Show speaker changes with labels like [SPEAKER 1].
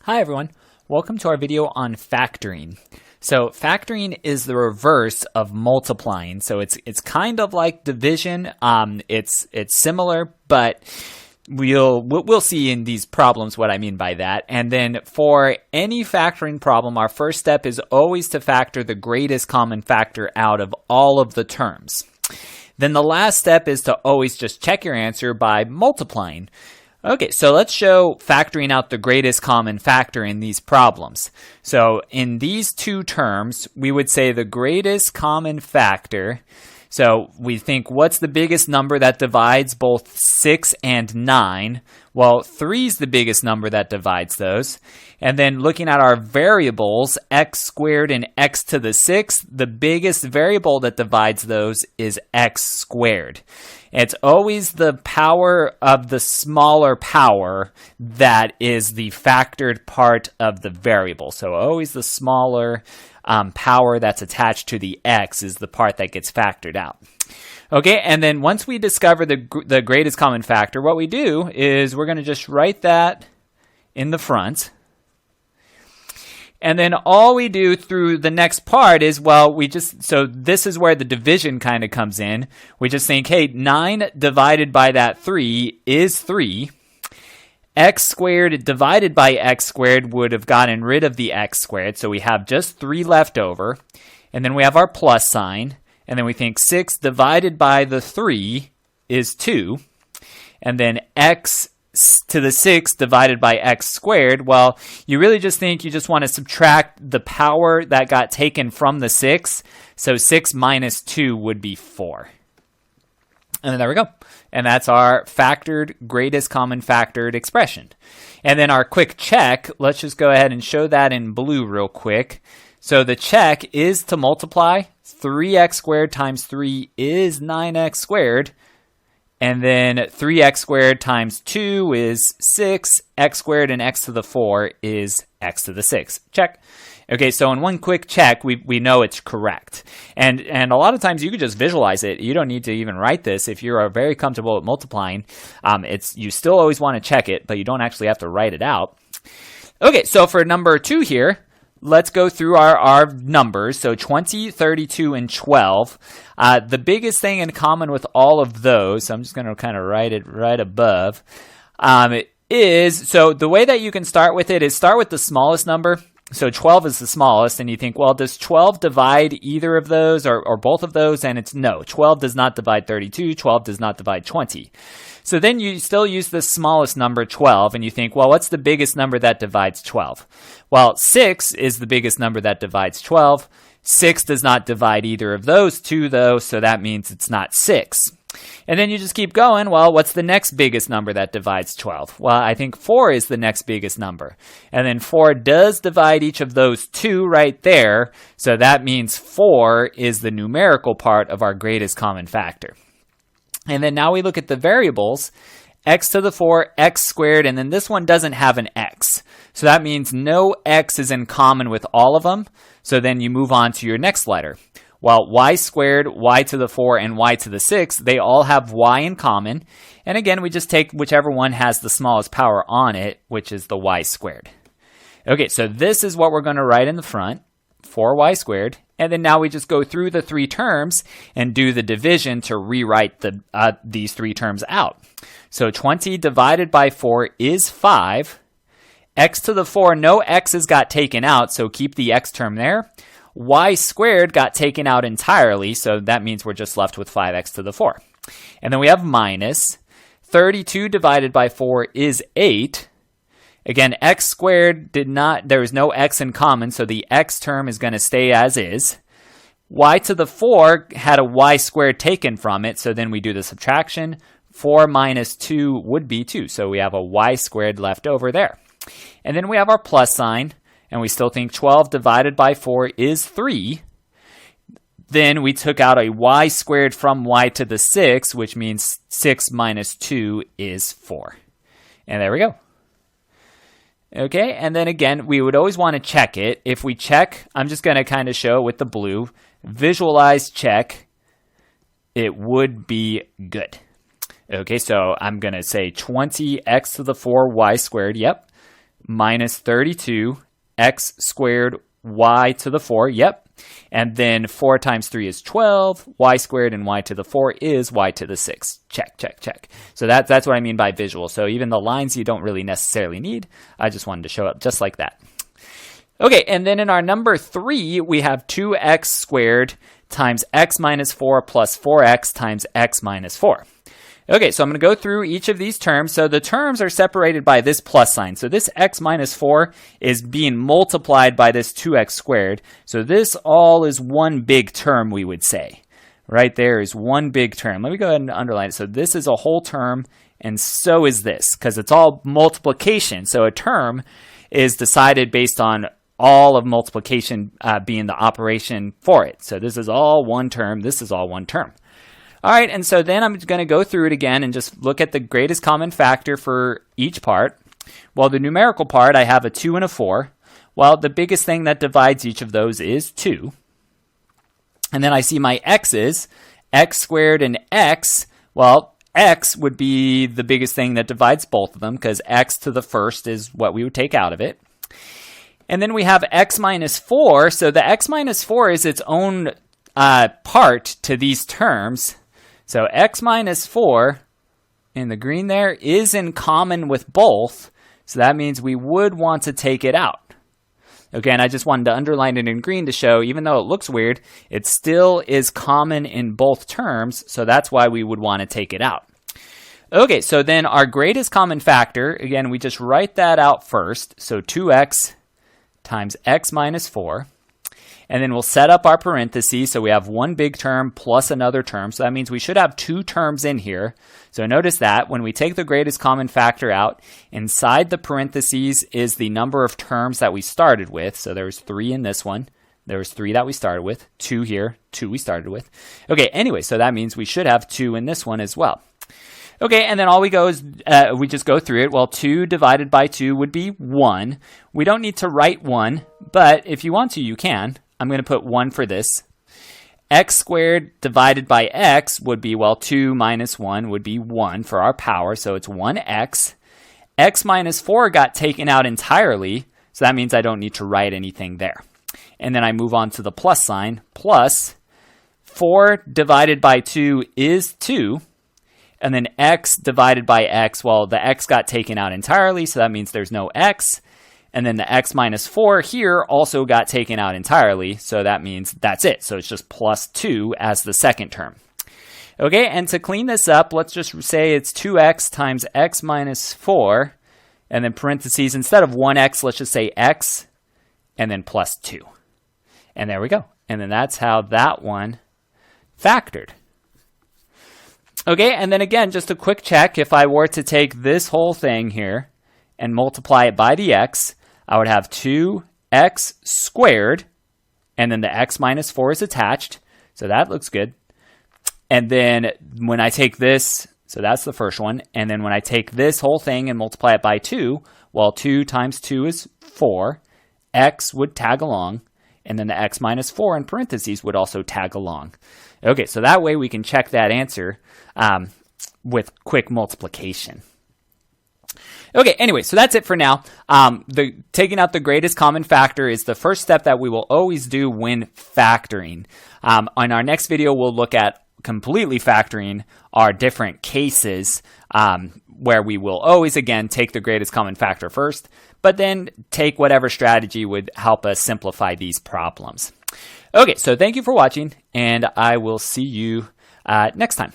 [SPEAKER 1] Hi everyone, welcome to our video on factoring. So factoring is the reverse of multiplying. So it's kind of like division. It's similar, but we'll see in these problems what I mean by that. And then for any factoring problem, our first step is always to factor the greatest common factor out of all of the terms. Then the last step is to always just check your answer by multiplying. Okay, so let's show factoring out the greatest common factor in these problems. So in these two terms, we would say the greatest common factor. So we think, what's the biggest number that divides both 6 and 9? Well, 3 is the biggest number that divides those. And then looking at our variables, x squared and x to the 6th, the biggest variable that divides those is x squared. It's always the power of the smaller power that is the factored part of the variable. So always the smaller power that's attached to the x is the part that gets factored out. Okay, and then once we discover the greatest common factor, what we do is we're going to just write that in the front. And then all we do through the next part is, so this is where the division kind of comes in. We just think, hey, 9 divided by that 3 is 3. X squared divided by x squared would have gotten rid of the x squared, so we have just 3 left over. And then we have our plus sign. And then we think 6 divided by the 3 is 2. And then x to the 6th divided by x squared, well, you really just think you just want to subtract the power that got taken from the 6. So 6 minus 2 would be 4. And then there we go. And that's our factored greatest common factored expression. And then our quick check, let's just go ahead and show that in blue real quick. So the check is to multiply. 3x squared times 3 is 9x squared. And then 3x squared times 2 is 6. X squared and x to the 4 is x to the 6. Check. Okay, so in one quick check, we know it's correct. And a lot of times you could just visualize it. You don't need to even write this. If you are very comfortable with multiplying, you still always want to check it, but you don't actually have to write it out. Okay, so for number 2 here, let's go through our numbers. So 20, 32, and 12. The biggest thing in common with all of those, so I'm just going to kind of write it right above, so the way that you can start with it is start with the smallest number. So 12 is the smallest, and you think, well, does 12 divide either of those or both of those? And it's no. 12 does not divide 32. 12 does not divide 20. So then you still use the smallest number, 12, and you think, well, what's the biggest number that divides 12? Well, 6 is the biggest number that divides 12. 6 does not divide either of those two, though, so that means it's not 6. And then you just keep going. Well, what's the next biggest number that divides 12? Well, I think 4 is the next biggest number. And then 4 does divide each of those two right there, so that means 4 is the numerical part of our greatest common factor. And then now we look at the variables, x to the 4, x squared, and then this one doesn't have an x. So that means no x is in common with all of them. So then you move on to your next letter. Well, y squared, y to the 4, and y to the 6, they all have y in common. And again, we just take whichever one has the smallest power on it, which is the y squared. Okay, so this is what we're going to write in the front, 4y squared. And then now we just go through the 3 terms and do the division to rewrite these 3 terms out. So 20 divided by 4 is 5. X to the 4, no x's got taken out, so keep the x term there. Y squared got taken out entirely, so that means we're just left with 5x to the 4. And then we have minus. 32 divided by 4 is 8. Again, x squared there was no x in common, so the x term is going to stay as is. Y to the 4 had a y squared taken from it, so then we do the subtraction. 4 minus 2 would be 2, so we have a y squared left over there. And then we have our plus sign, and we still think 12 divided by 4 is 3. Then we took out a y squared from y to the 6, which means 6 minus 2 is 4. And there we go. Okay, and then again, we would always want to check it. If we check, I'm just going to kind of show with the blue, visualize check, it would be good. Okay, so I'm going to say 20x to the 4 y squared, yep. minus 32 x squared y to the 4. Yep. And then 4 times 3 is 12. Y squared and y to the 4 is y to the 6. Check, check, check. So that's what I mean by visual. So even the lines you don't really necessarily need. I just wanted to show up just like that. Okay, and then in our number 3, we have 2x squared times x minus 4 plus 4x times x minus 4. Okay, so I'm going to go through each of these terms. So the terms are separated by this plus sign. So this x minus 4 is being multiplied by this 2x squared. So this all is one big term, we would say. Right there is one big term. Let me go ahead and underline it. So this is a whole term, and so is this, because it's all multiplication. So a term is decided based on all of multiplication being the operation for it. So this is all one term. This is all one term. All right, and so then I'm going to go through it again and just look at the greatest common factor for each part. Well, the numerical part, I have a 2 and a 4. Well, the biggest thing that divides each of those is 2. And then I see my x's, x squared and x. Well, x would be the biggest thing that divides both of them, because x to the first is what we would take out of it. And then we have x minus 4. So the x minus 4 is its own part to these terms. So x minus 4 in the green there is in common with both. So that means we would want to take it out. Again, I just wanted to underline it in green to show, even though it looks weird, it still is common in both terms. So that's why we would want to take it out. Okay, so then our greatest common factor, again, we just write that out first. So 2x times x minus 4. And then we'll set up our parentheses. So we have one big term plus another term. So that means we should have 2 terms in here. So notice that when we take the greatest common factor out, inside the parentheses is the number of terms that we started with. So there was 3 in this one. There was 3 that we started with. 2 here, 2 we started with. Okay, anyway, so that means we should have 2 in this one as well. Okay, and then all we go is, we just go through it. Well, 2 divided by 2 would be 1. We don't need to write 1, but if you want to, you can. I'm going to put 1 for this. X squared divided by x would be, well, 2 minus 1 would be 1 for our power, so it's 1x. X minus 4 got taken out entirely, so that means I don't need to write anything there. And then I move on to the plus sign, plus 4 divided by 2 is 2. And then x divided by x, well, the x got taken out entirely, so that means there's no x. And then the x minus 4 here also got taken out entirely, so that means that's it. So it's just plus 2 as the second term. Okay, and to clean this up, let's just say it's 2x times x minus 4, and then parentheses, instead of 1x, let's just say x, and then plus 2. And there we go. And then that's how that one factored. Okay, and then again, just a quick check. If I were to take this whole thing here and multiply it by the x, I would have 2x squared, and then the x minus 4 is attached, so that looks good. And then when I take this, so that's the first one, and then when I take this whole thing and multiply it by 2, well, 2 times 2 is 4, x would tag along, and then the x minus 4 in parentheses would also tag along. Okay, so that way we can check that answer with quick multiplication. Okay, anyway, so that's it for now. Taking out the greatest common factor is the first step that we will always do when factoring. On our next video, we'll look at completely factoring our different cases where we will always, again, take the greatest common factor first, but then take whatever strategy would help us simplify these problems. Okay, so thank you for watching, and I will see you next time.